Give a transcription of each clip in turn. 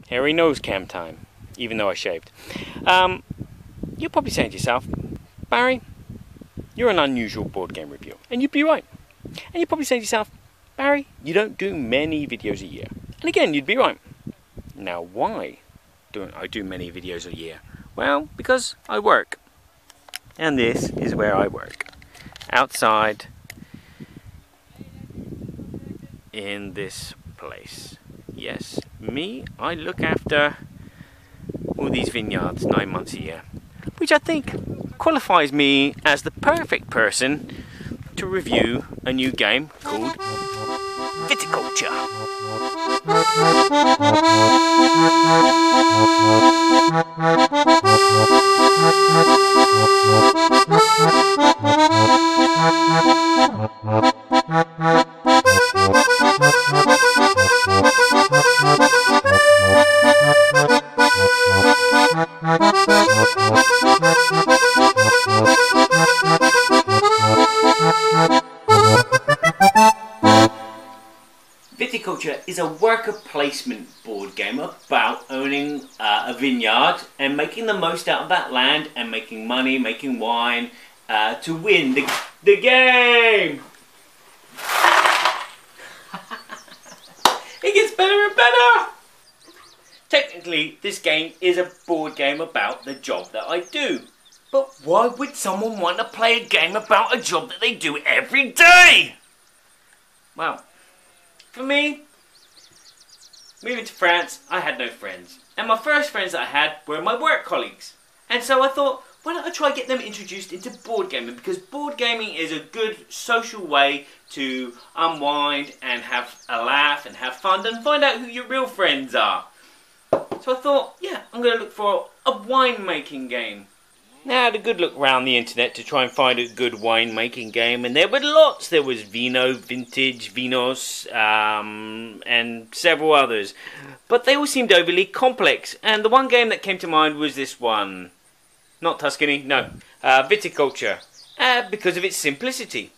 Hairy nose cam time, even though I shaved. You're probably saying to yourself, Barry, you're an unusual board game reviewer, and you'd be right. And you're probably saying to yourself, Barry, you don't do many videos a year. And again, you'd be right. Now, why don't I do many videos a year? Well, because I work. And this is where I work. Outside in this place. Yes, me, I look after all these vineyards 9 months a year, which I think qualifies me as the perfect person to review a new game called Viticulture. Viticulture is a worker placement board game about owning a vineyard and making the most out of that land and making money, making wine to win the game. It gets better and better. Technically, this game is a board game about the job that I do. But why would someone want to play a game about a job that they do every day? Well, for me, moving to France, I had no friends. And my first friends that I had were my work colleagues. And so I thought, why don't I try get them introduced into board gaming? Because board gaming is a good social way to unwind and have a laugh and have fun and find out who your real friends are. So I thought, yeah, I'm going to look for a winemaking game. Now I had a good look around the internet to try and find a good winemaking game, and there were lots. There was Vino, Vintage, Vinos, and several others. But they all seemed overly complex, and the one game that came to mind was this one. Not Tuscany, no. Viticulture, because of its simplicity.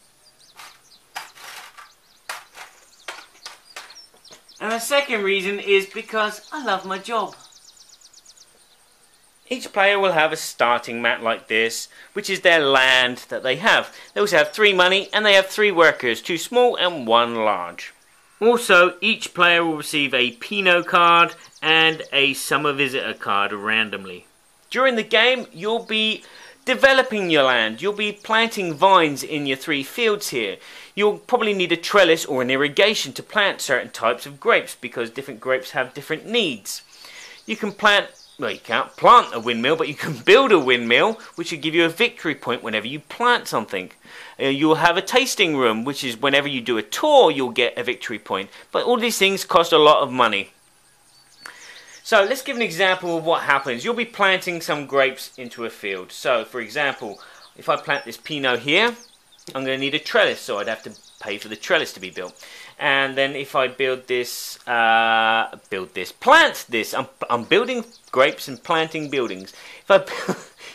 And the second reason is because I love my job. Each player will have a starting mat like this, which is their land that they have. They also have 3 money and they have 3 workers, 2 small and 1 large. Also, each player will receive a Pinot card and a summer visitor card randomly. During the game, you'll be developing your land. You'll be planting vines in your 3 fields here. You'll probably need a trellis or an irrigation to plant certain types of grapes because different grapes have different needs. You can plant, well, you can't plant a windmill, but you can build a windmill, which will give you a victory point whenever you plant something. You'll have a tasting room, which is whenever you do a tour, you'll get a victory point. But all these things cost a lot of money. So let's give an example of what happens. You'll be planting some grapes into a field. So, for example, if I plant this Pinot here, I'm going to need a trellis, so I'd have to pay for the trellis to be built. And then if I build this, plant this. I'm building grapes and planting buildings.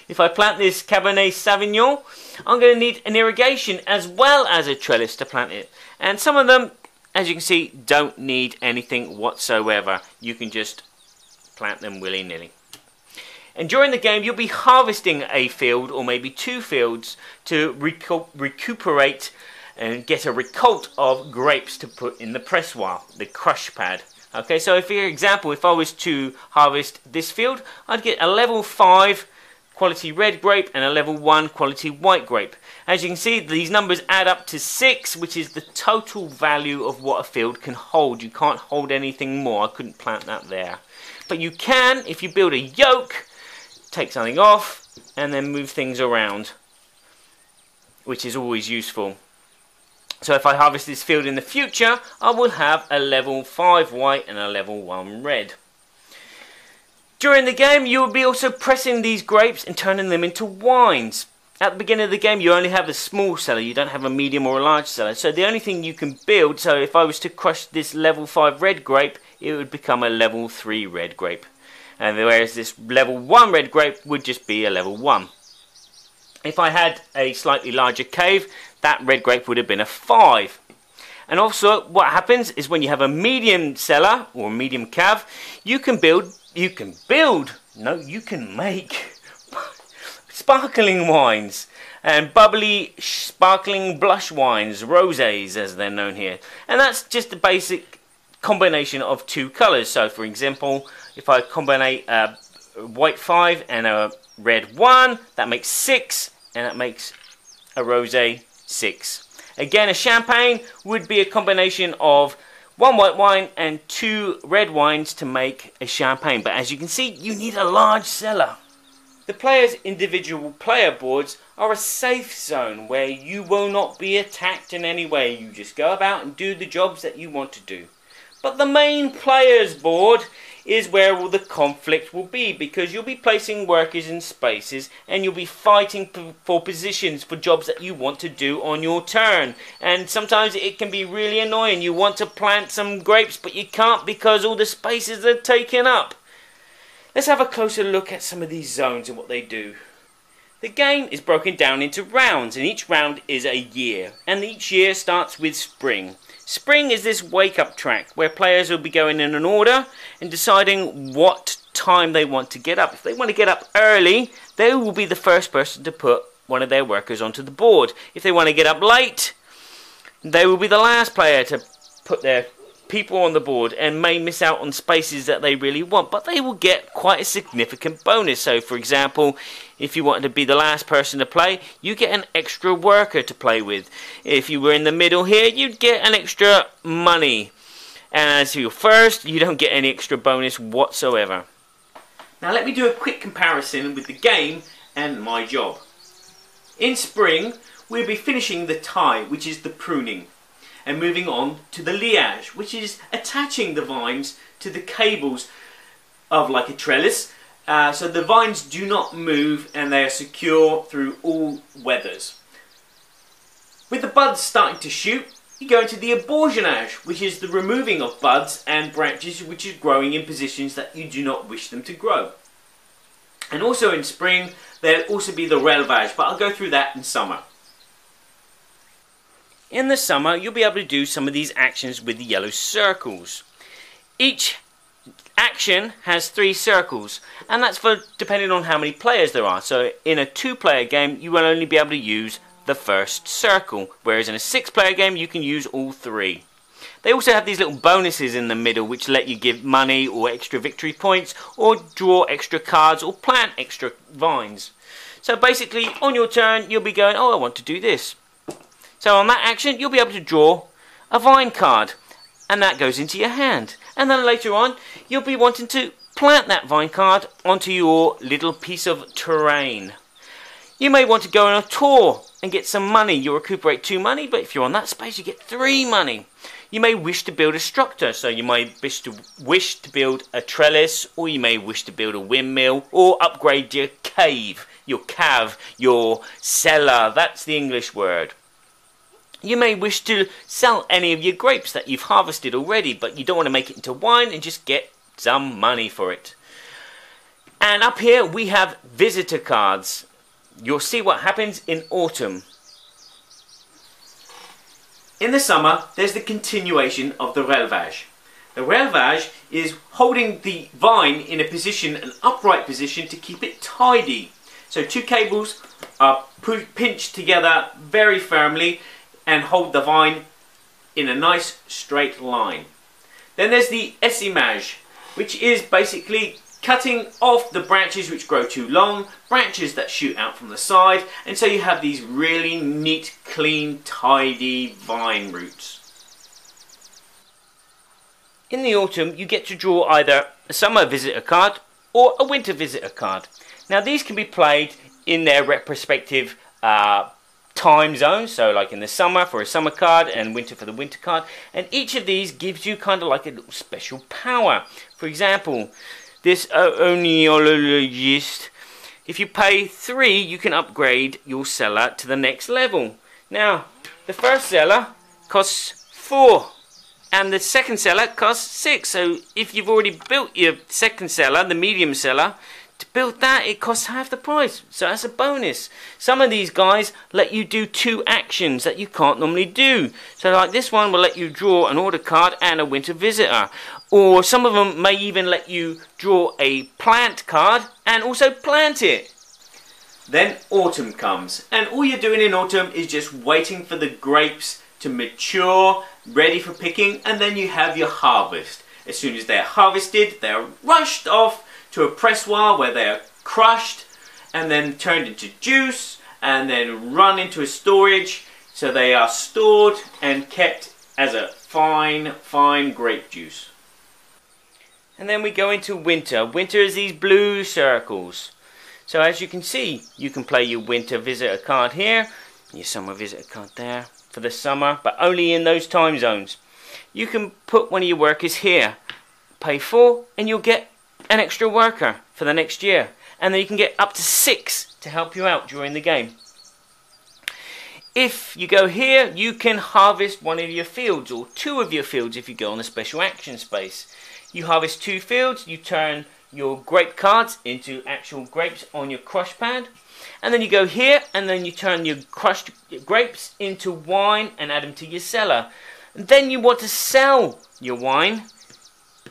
If I plant this Cabernet Sauvignon, I'm going to need an irrigation as well as a trellis to plant it. And some of them, as you can see, don't need anything whatsoever. You can just plant them willy-nilly. And during the game, you'll be harvesting a field or maybe 2 fields to recuperate and get a récolte of grapes to put in the pressoir, the crush pad. Okay, so for example, if I was to harvest this field, I'd get a level 5 quality red grape and a level 1 quality white grape. As you can see, these numbers add up to 6, which is the total value of what a field can hold. You can't hold anything more. I couldn't plant that there. But you can, if you build a yoke, take something off and then move things around, which is always useful. So if I harvest this field in the future, I will have a level 5 white and a level 1 red. During the game, you will be also pressing these grapes and turning them into wines. At the beginning of the game, you only have a small cellar. You don't have a medium or a large cellar. So the only thing you can build, so if I was to crush this level 5 red grape, it would become a level 3 red grape. And whereas this level 1 red grape would just be a level 1. If I had a slightly larger cave, that red grape would have been a 5. And also what happens is when you have a medium cellar or a medium cave, you can make sparkling wines and bubbly sparkling blush wines, rosés as they're known here. And that's just the basic combination of two colours. So for example, if I combine a white 5 and a red 1, that makes 6, and that makes a rosé 6. Again, a champagne would be a combination of 1 white wine and 2 red wines to make a champagne. But as you can see, you need a large cellar. The players' individual player boards are a safe zone where you will not be attacked in any way. You just go about and do the jobs that you want to do. But the main player's board is where all the conflict will be, because you'll be placing workers in spaces and you'll be fighting for positions for jobs that you want to do on your turn. And sometimes it can be really annoying. You want to plant some grapes but you can't because all the spaces are taken up. Let's have a closer look at some of these zones and what they do. The game is broken down into rounds, and each round is a year, and each year starts with spring. Spring is this wake-up track where players will be going in an order and deciding what time they want to get up. If they want to get up early, they will be the first person to put one of their workers onto the board. If they want to get up late, they will be the last player to put their people on the board and may miss out on spaces that they really want, but they will get quite a significant bonus. So for example, if you wanted to be the last person to play, you get an extra worker to play with. If you were in the middle here, you'd get an extra money, and as you're first, you don't get any extra bonus whatsoever. Now let me do a quick comparison with the game and my job. In spring, we'll be finishing the tie, which is the pruning, and moving on to the liage, which is attaching the vines to the cables of like a trellis, so the vines do not move and they are secure through all weathers. With the buds starting to shoot, you go into the abortionage, which is the removing of buds and branches which is growing in positions that you do not wish them to grow. And also in spring, there'll also be the relevage, but I'll go through that in summer. In the summer, you'll be able to do some of these actions with the yellow circles. Each action has 3 circles, and that's for depending on how many players there are. So in a 2-player game, you will only be able to use the first circle, whereas in a 6-player game, you can use all 3. They also have these little bonuses in the middle which let you give money or extra victory points, or draw extra cards, or plant extra vines. So basically, on your turn, you'll be going, oh, I want to do this. So on that action, you'll be able to draw a vine card, and that goes into your hand. And then later on, you'll be wanting to plant that vine card onto your little piece of terrain. You may want to go on a tour and get some money. You'll recuperate 2 money, but if you're on that space, you get 3 money. You may wish to build a structure, so you may wish to build a trellis, or you may wish to build a windmill, or upgrade your cave, your cellar. That's the English word. You may wish to sell any of your grapes that you've harvested already, but you don't want to make it into wine and just get some money for it. And up here we have visitor cards. You'll see what happens in autumn. In the summer, there's the continuation of the relevage. The relevage is holding the vine in a position, an upright position, to keep it tidy. So 2 cables are pinched together very firmly and hold the vine in a nice straight line. Then there's the essimage, which is basically cutting off the branches which grow too long, branches that shoot out from the side, and so you have these really neat, clean, tidy vine roots. In the autumn, you get to draw either a summer visitor card or a winter visitor card. Now these can be played in their respective time zones, so like in the summer for a summer card and winter for the winter card, and each of these gives you kind of like a little special power. For example, this ornithologist, if you pay 3, you can upgrade your cellar to the next level. Now the first cellar costs 4 and the second cellar costs 6, so if you've already built your second cellar, the medium cellar, To build that, it costs half the price, so that's a bonus. Some of these guys let you do 2 actions that you can't normally do. So like this one will let you draw an order card and a winter visitor. Or some of them may even let you draw a plant card and also plant it. Then autumn comes, and all you're doing in autumn is just waiting for the grapes to mature, ready for picking, and then you have your harvest. As soon as they're harvested, they're rushed off to a pressoir where they are crushed and then turned into juice and then run into a storage, so they are stored and kept as a fine grape juice. And then we go into winter. Winter is these blue circles. So as you can see, you can play your winter visitor card here, your summer visitor card there for the summer, but only in those time zones. You can put one of your workers here, pay 4, and you'll get an extra worker for the next year. And then you can get up to 6 to help you out during the game. If you go here, you can harvest one of your fields, or 2 of your fields if you go on a special action space. You harvest 2 fields, you turn your grape cards into actual grapes on your crush pad, and then you go here and then you turn your crushed grapes into wine and add them to your cellar. And then you want to sell your wine,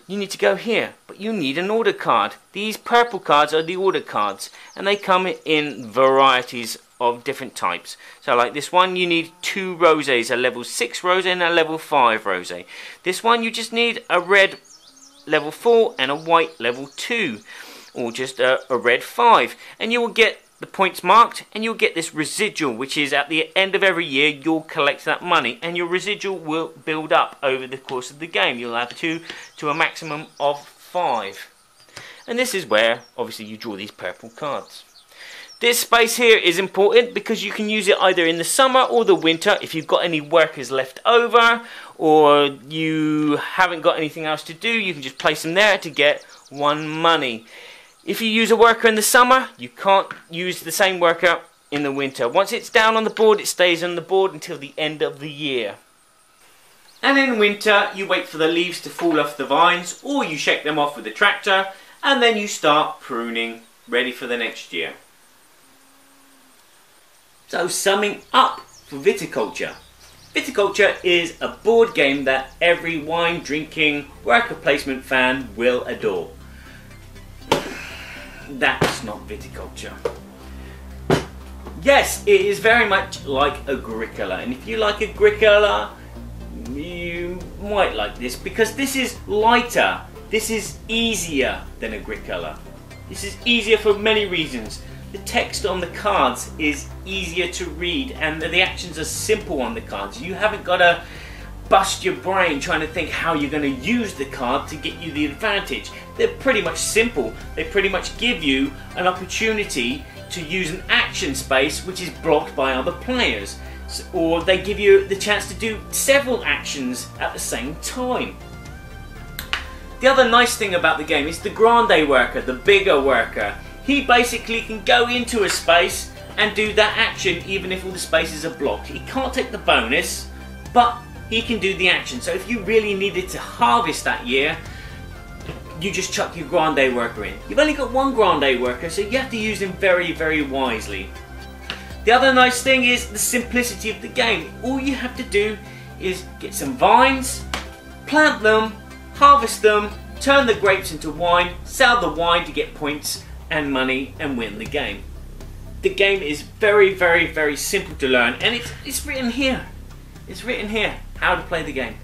you need to go here, but you need an order card. These purple cards are the order cards, and they come in varieties of different types. So like this one, you need 2 rosés, a level 6 rosé and a level 5 rosé. This one you just need a red level 4 and a white level 2, or just a red 5, and you will get the points marked, and you'll get this residual, which is at the end of every year you'll collect that money, and your residual will build up over the course of the game. You'll have 2 to a maximum of 5, and this is where obviously you draw these purple cards. This space here is important because you can use it either in the summer or the winter if you've got any workers left over, or you haven't got anything else to do. You can just place them there to get 1 money. If you use a worker in the summer, you can't use the same worker in the winter. Once it's down on the board, it stays on the board until the end of the year. And in winter, you wait for the leaves to fall off the vines, or you shake them off with a tractor, and then you start pruning, ready for the next year. So summing up for Viticulture. Viticulture is a board game that every wine drinking worker placement fan will adore. That's not Viticulture. Yes, it is very much like Agricola, and if you like Agricola, you might like this because this is lighter, this is easier than Agricola. This is easier for many reasons. The text on the cards is easier to read, and the actions are simple on the cards. You haven't got to bust your brain trying to think how you're going to use the card to get you the advantage. They're pretty much simple. They pretty much give you an opportunity to use an action space which is blocked by other players, or they give you the chance to do several actions at the same time. The other nice thing about the game is the grande worker, the bigger worker. He basically can go into a space and do that action even if all the spaces are blocked. He can't take the bonus, but he can do the action. So if you really needed to harvest that year, you just chuck your grande worker in. You've only got 1 grande worker, so you have to use him very, very wisely. The other nice thing is the simplicity of the game. All you have to do is get some vines, plant them, harvest them, turn the grapes into wine, sell the wine to get points and money, and win the game. The game is very, very, very simple to learn, and it's written here. It's written here how to play the game.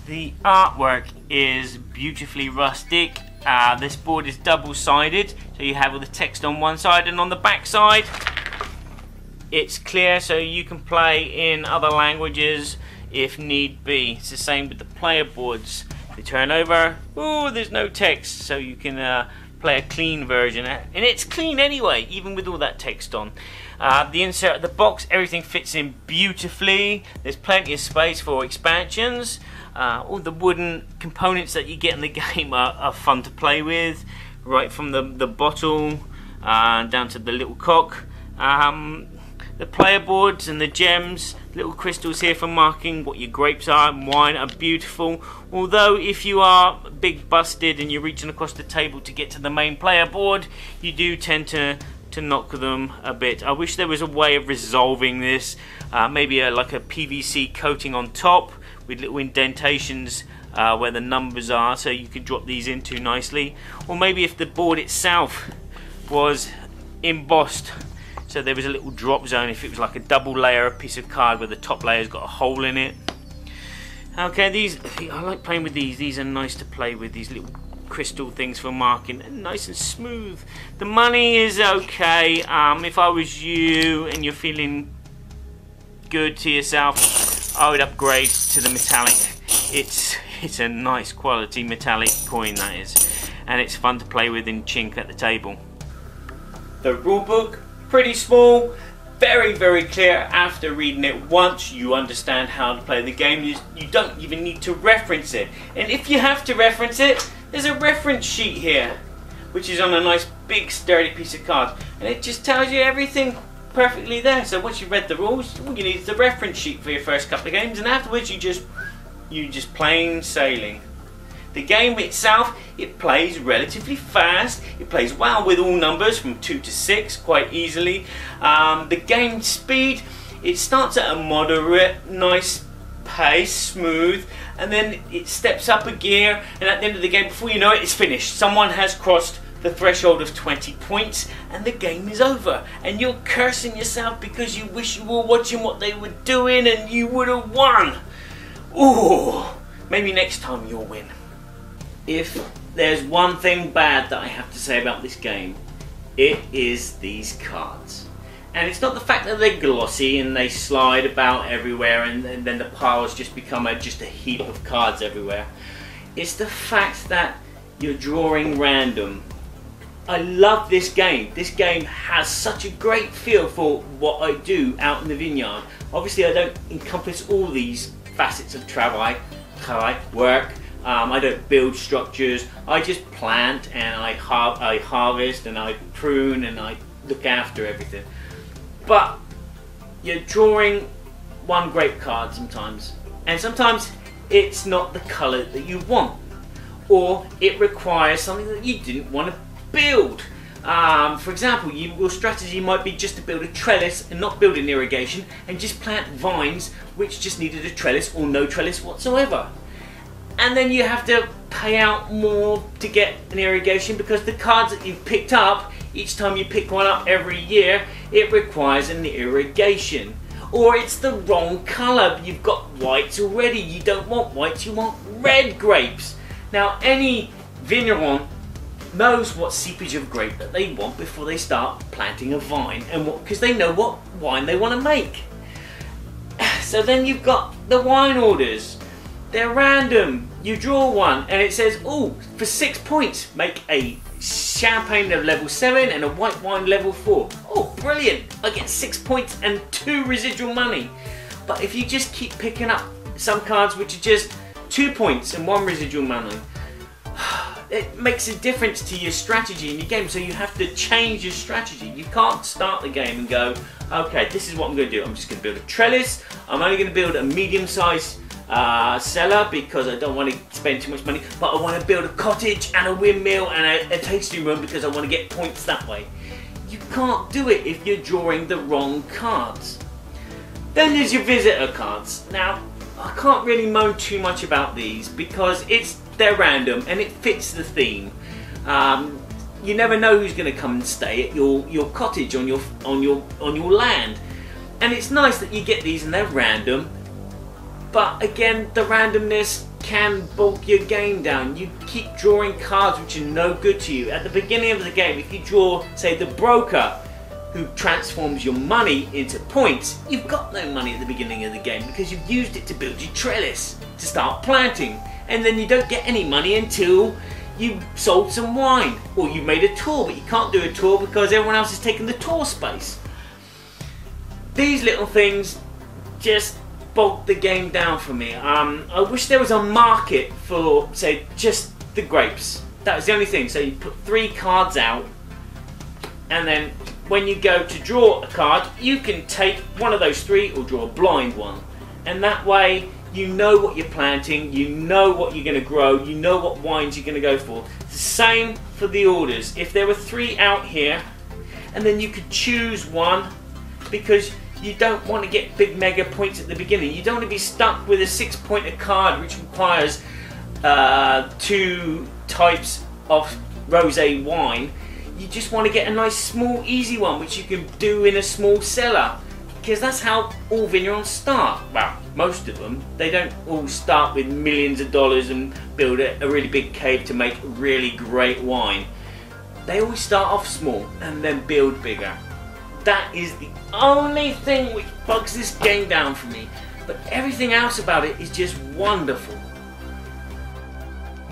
The artwork is beautifully rustic. This board is double-sided, so you have all the text on one side, and on the back side it's clear, so you can play in other languages if need be. It's the same with the player boards. They turn over, oh, there's no text, so you can play a clean version, and it's clean anyway, even with all that text on. The insert of the box, everything fits in beautifully. There's plenty of space for expansions. All the wooden components that you get in the game are fun to play with, right from the bottle down to the little cock. The player boards and the gems, little crystals here for marking what your grapes are and wine, are beautiful. Although if you are big busted and you're reaching across the table to get to the main player board, you do tend to knock them a bit. I wish there was a way of resolving this, maybe like a PVC coating on top with little indentations where the numbers are, so you could drop these into nicely. Or maybe if the board itself was embossed, so there was a little drop zone if it was like a double layer piece of card where the top layer's got a hole in it. Okay, these, I like playing with these. These are nice to play with, these little crystal things for marking, nice and smooth. The money is okay. If I was you and you're feeling good to yourself, I would upgrade to the metallic. It's a nice quality metallic coin, that is, and it's fun to play with and chink at the table. The rulebook, pretty small, very clear. After reading it once, you understand how to play the game. You don't even need to reference it, and if you have to reference it, there's a reference sheet here, which is on a nice big sturdy piece of card, and it just tells you everything perfectly there. So once you've read the rules, all you need is the reference sheet for your first couple of games, and afterwards you just plain sailing. The game itself, it plays relatively fast. It plays well with all numbers from 2 to 6 quite easily. The game speed, it starts at a moderate, nice pace, smooth, and then it steps up a gear, and at the end of the game, before you know it, it's finished. Someone has crossed the threshold of 20 points and the game is over, and you're cursing yourself because you wish you were watching what they were doing and you would have won. Ooh, maybe next time you'll win. If there's one thing bad that I have to say about this game, it is these cards. And it's not the fact that they're glossy and they slide about everywhere and then the piles just become just a heap of cards everywhere. It's the fact that you're drawing random. I love this game. This game has such a great feel for what I do out in the vineyard. Obviously I don't encompass all these facets of travail, work. I don't build structures. I just plant and I harvest and I prune and I look after everything. But you're drawing one grape card sometimes, and sometimes it's not the colour that you want, or it requires something that you didn't want to build. For example, your strategy might be just to build a trellis and not build an irrigation and just plant vines which just needed a trellis or no trellis whatsoever. And then you have to pay out more to get an irrigation because the cards that you've picked up, each time you pick one up every year, it requires an irrigation. Or it's the wrong colour. You've got whites already. You don't want whites, you want red grapes. Now any vigneron knows what seepage of grape that they want before they start planting a vine, and because they know what wine they want to make. So then you've got the wine orders. They're random. You draw one and it says, oh, for 6 points make a champagne of level 7 and a white wine level 4. Oh, brilliant, I get 6 points and 2 residual money. But if you just keep picking up some cards which are just 2 points and 1 residual money, it makes a difference to your strategy in your game. So you have to change your strategy. You can't start the game and go, okay, this is what I'm going to do. I'm just going to build a trellis. I'm only going to build a medium-sized cellar because I don't want to spend too much money, but I want to build a cottage and a windmill and a tasting room because I want to get points that way. You can't do it if you're drawing the wrong cards. Then there's your visitor cards. Now, I can't really moan too much about these because they're random and it fits the theme. You never know who's going to come and stay at your cottage on your land, and it's nice that you get these and they're random. But again, the randomness can bulk your game down. You keep drawing cards which are no good to you. At the beginning of the game, if you draw, say, the broker, who transforms your money into points, you've got no money at the beginning of the game because you've used it to build your trellis, to start planting. And then you don't get any money until you sold some wine, or you made a tour, but you can't do a tour because everyone else has taken the tour space. These little things just bulk the game down for me. I wish there was a market for, say, just the grapes. That was the only thing. So you put 3 cards out and then when you go to draw a card, you can take one of those three or draw a blind one. And that way you know what you're planting, you know what you're going to grow, you know what wines you're going to go for. It's the same for the orders. If there were three out here, and then you could choose one, because you don't want to get big mega points at the beginning. You don't want to be stuck with a 6-pointer card which requires 2 types of rosé wine. You just want to get a nice small easy one which you can do in a small cellar, because that's how all vignerons start. Well, most of them. They don't all start with millions of dollars and build a really big cave to make really great wine. They always start off small and then build bigger. That is the only thing which bugs this game down for me, but everything else about it is just wonderful.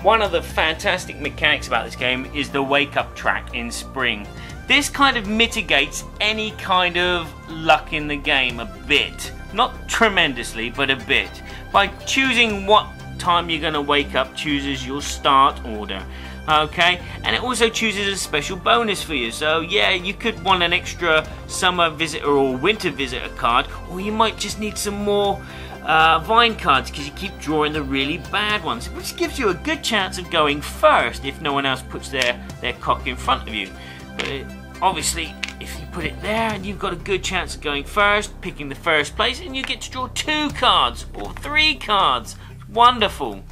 One of the fantastic mechanics about this game is the wake up track in spring. This kind of mitigates any kind of luck in the game a bit. Not tremendously, but a bit. By choosing what time you're going to wake up, chooses your start order. Okay, and it also chooses a special bonus for you. So yeah, you could want an extra summer visitor or winter visitor card, or you might just need some more vine cards because you keep drawing the really bad ones, which gives you a good chance of going first if no one else puts their cock in front of you. But obviously, if you put it there, and you've got a good chance of going first, picking the first place, and you get to draw 2 cards or 3 cards. Wonderful.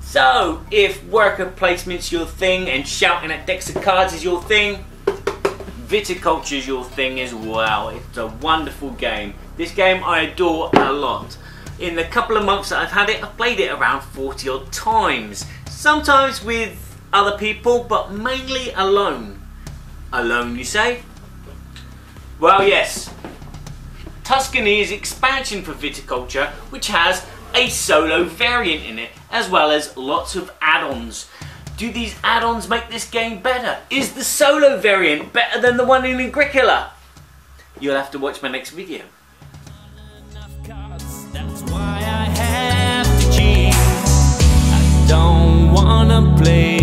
So, if worker placement's your thing and shouting at decks of cards is your thing, Viticulture's your thing as well. It's a wonderful game. This game I adore a lot. In the couple of months that I've had it, I've played it around 40 odd times. Sometimes with other people, but mainly alone. Alone, you say? Well, yes. Tuscany is expansion for Viticulture, which has a solo variant in it, as well as lots of add-ons. Do these add-ons make this game better? Is the solo variant better than the one in Agricola? You'll have to watch my next video. That's why I have to cheat. I don't wanna play